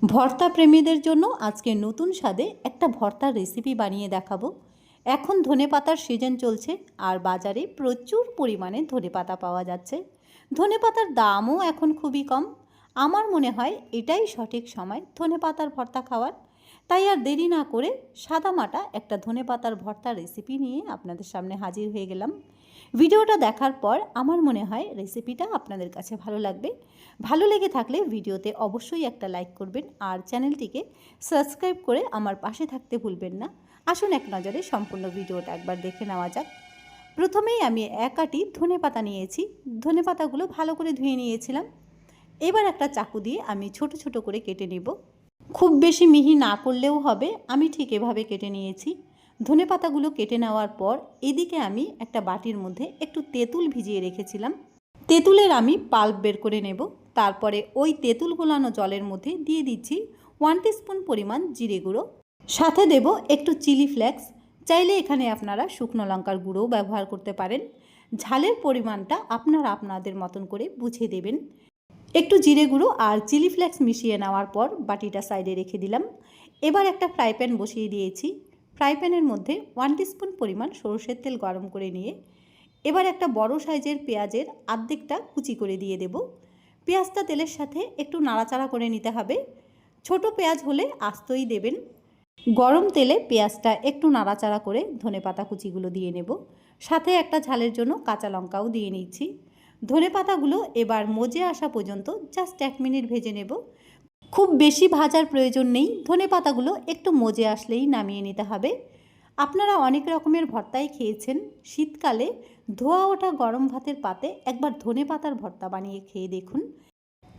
ভর্তা প্রেমীদের জন্য আজকে নতুন স্বাদে একটা ভর্তার রেসিপি বানিয়ে দেখাবো। এখন ধনেপাতার সিজন চলছে আর বাজারে প্রচুর পরিমাণে ধনেপাতা পাওয়া যাচ্ছে। ধনেপাতার দামও এখন খুবই কম। আমার মনে হয় এটাই সঠিক সময় ধনেপাতার ভর্তা খাওয়ার। তাই আর দেরি না করে সাদামাটা একটা ধনেপাতার ভর্তার রেসিপি নিয়ে আপনাদের সামনে হাজির হয়ে গেলাম। ভিডিওটা দেখার পর আমার মনে হয় রেসিপিটা আপনাদের কাছে ভালো লাগবে। ভালো লেগে থাকলে ভিডিওতে অবশ্যই একটা লাইক করবেন আর চ্যানেলটিকে সাবস্ক্রাইব করে আমার পাশে থাকতে ভুলবেন না। আসুন এক নজরে সম্পূর্ণ ভিডিওটা একবার দেখে নেওয়া যাক। প্রথমেই আমি এক আঁটি ধনেপাতা নিয়েছি। ধনেপাতাগুলো ভালো করে ধুয়ে নিয়েছিলাম। এবার একটা চাকু দিয়ে আমি ছোট ছোট করে কেটে নেব। খুব বেশি মিহি না করলেও হবে, আমি ঠিক এভাবে কেটে নিয়েছি। ধনেপাতাগুলো কেটে নেওয়ার পর এদিকে আমি একটা বাটির মধ্যে একটু তেঁতুল ভিজিয়ে রেখেছিলাম। তেঁতুলের আমি পাল্প বের করে নেব। তারপরে ওই তেঁতুল গোলানো জলের মধ্যে দিয়ে দিচ্ছি 1 টিস্পুন পরিমাণ জিরে গুঁড়ো, সাথে দেব একটু চিলি ফ্লেক্স। চাইলে এখানে আপনারা শুকনো লঙ্কার গুঁড়োও ব্যবহার করতে পারেন। ঝালের পরিমাণটা আপনারা আপনাদের মতন করে বুঝে দেবেন। একটু জিরে গুঁড়ো আর চিলি ফ্লেক্স মিশিয়ে নেওয়ার পর বাটিটা সাইডে রেখে দিলাম। এবার একটা ফ্রাই প্যান বসিয়ে দিয়েছি। ফ্রাই প্যানের মধ্যে 1 টিস্পুন পরিমাণ সরষের তেল গরম করে নিয়ে এবার একটা বড় সাইজের পেঁয়াজের অর্ধেকটা কুচি করে দিয়ে দেব। পেঁয়াজটা তেলের সাথে একটু নাড়াচাড়া করে নিতে হবে। ছোট পেঁয়াজ হলে আস্তই দেবেন। গরম তেলে পেঁয়াজটা একটু নাড়াচাড়া করে ধনেপাতা কুচিগুলো দিয়ে নেব। সাথে একটা ঝালের জন্য কাঁচা লঙ্কাও দিয়ে নিচ্ছি। ধনেপাতাগুলো এবার মজে আসা পর্যন্ত জাস্ট 1 মিনিট ভেজে নেব। খুব বেশি ভাজার প্রয়োজন নেই, ধনেপাতাগুলো একটু মজে আসলেই নামিয়ে নিতে হবে। আপনারা অনেক রকমের ভর্তাই খেয়েছেন। শীতকালে ধোয়া ওঠা গরম ভাতের পাতে একবার ধনেপাতার ভর্তা বানিয়ে খেয়ে দেখুন।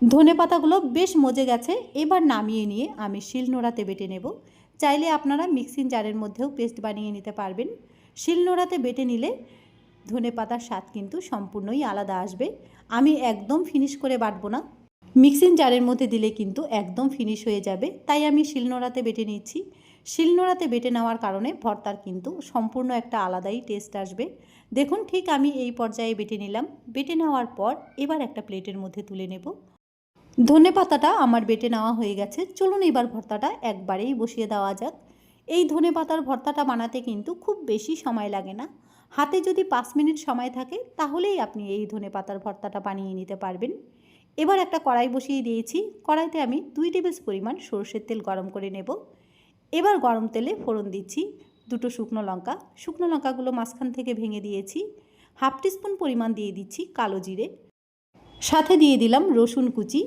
ধনেপাতাগুলো বেশ মজে গেছে। এবার নামিয়ে নিয়ে আমি শিলনোড়াতে বেটে নেব। চাইলে আপনারা মিক্সিং জারের মধ্যেও পেস্ট বানিয়ে নিতে পারবেন। শিলনোড়াতে বেটে নিলে ধনেপাতার স্বাদ কিন্তু সম্পূর্ণই আলাদা আসবে। আমি একদম ফিনিশ করে বাটবো না, মিক্সিং জারের মধ্যে দিলে কিন্তু একদম ফিনিশ হয়ে যাবে। তাই আমি শিলনোড়াতে বেটে নিচ্ছি। শিলনোড়াতে বেটে নেওয়ার কারণে ভর্তার কিন্তু সম্পূর্ণ একটা আলাদাই টেস্ট আসবে। দেখুন ঠিক আমি এই পর্যায়ে বেটে নিলাম। বেটে নেওয়ার পর এবার একটা প্লেটের মধ্যে তুলে নেব। ধনেপাতাটা আমার বেটে নেওয়া হয়ে গেছে। চলুন এবার ভর্তাটা একবারেই বসিয়ে দেওয়া যাক। এই ধনেপাতার ভর্তাটা বানাতে কিন্তু খুব বেশি সময় লাগে না। হাতে যদি 5 মিনিট সময় থাকে তাহলেই আপনি এই ধনেপাতার ভর্তাটা বানিয়ে নিতে পারবেন। এবার একটা কড়াই বসিয়ে দিয়েছি। কড়াইতে আমি 2 টেবিল পরিমাণ সরষের তেল গরম করে নেব। এবার গরম তেলে ফোড়ন দিচ্ছি 2টো শুকনো লঙ্কা। শুকনো লঙ্কাগুলো মাঝখান থেকে ভেঙে দিয়েছি। 1/2 টিস্পুন পরিমাণ দিয়ে দিচ্ছি কালো জিরে, সাথে দিয়ে দিলাম রসুন কুচি।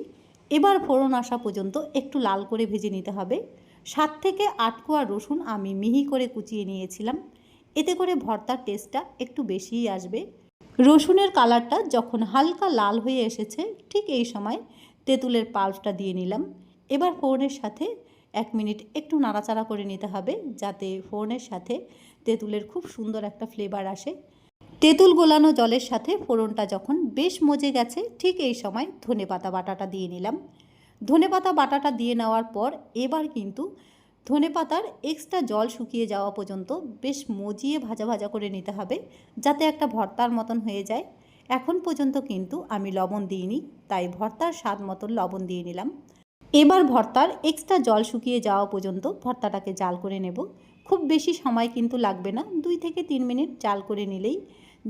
এবার ফোড়ন আসা পর্যন্ত একটু লাল করে ভেজে নিতে হবে। 7 থেকে 8 কোয়া রসুন আমি মিহি করে কুচিয়ে নিয়েছিলাম। এতে করে ভর্তার টেস্টটা একটু বেশিই আসবে। রসুনের কালারটা যখন হালকা লাল হয়ে এসেছে ঠিক এই সময় তেঁতুলের পাল্পটা দিয়ে নিলাম। এবার ফোড়নের সাথে 1 মিনিট একটু নাড়াচাড়া করে নিতে হবে যাতে ফোড়নের সাথে তেঁতুলের খুব সুন্দর একটা ফ্লেভার আসে। তেঁতুল গোলানো জলের সাথে ফোড়নটা যখন বেশ মজে গেছে ঠিক এই সময় ধনেপাতা বাটাটা দিয়ে নিলাম। ধনেপাতা বাটাটা দিয়ে নেওয়ার পর এবার কিন্তু ধনেপাতার এক্সট্রা জল শুকিয়ে যাওয়া পর্যন্ত বেশ মজিয়ে ভাজা ভাজা করে নিতে হবে যাতে একটা ভর্তার মতন হয়ে যায়। এখন পর্যন্ত কিন্তু আমি লবণ দিইনি, তাই ভর্তার স্বাদ মতন লবণ দিয়ে নিলাম। এবার ভর্তার এক্সট্রা জল শুকিয়ে যাওয়া পর্যন্ত ভর্তাটাকে জাল করে নেব। খুব বেশি সময় কিন্তু লাগবে না, 2 থেকে 3 মিনিট জাল করে নিলেই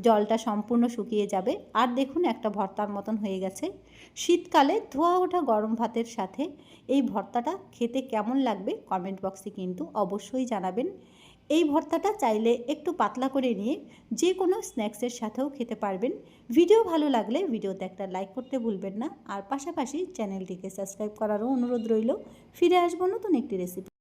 জলটা সম্পূর্ণ শুকিয়ে যাবে। আর দেখুন একটা ভর্তার মতন হয়ে গেছে। শীতকালে ধোয়া ওঠা গরম ভাতের সাথে এই ভর্তাটা খেতে কেমন লাগবে কমেন্ট বক্সে কিন্তু অবশ্যই জানাবেন। এই ভর্তাটা চাইলে একটু পাতলা করে নিয়ে যে কোনো স্ন্যাক্সের সাথেও খেতে পারবেন। ভিডিও ভালো লাগলে ভিডিওতে একটা লাইক করতে ভুলবেন না আর পাশাপাশি চ্যানেলটিকে সাবস্ক্রাইব করারও অনুরোধ রইল। ফিরে আসবো নতুন একটি রেসিপি।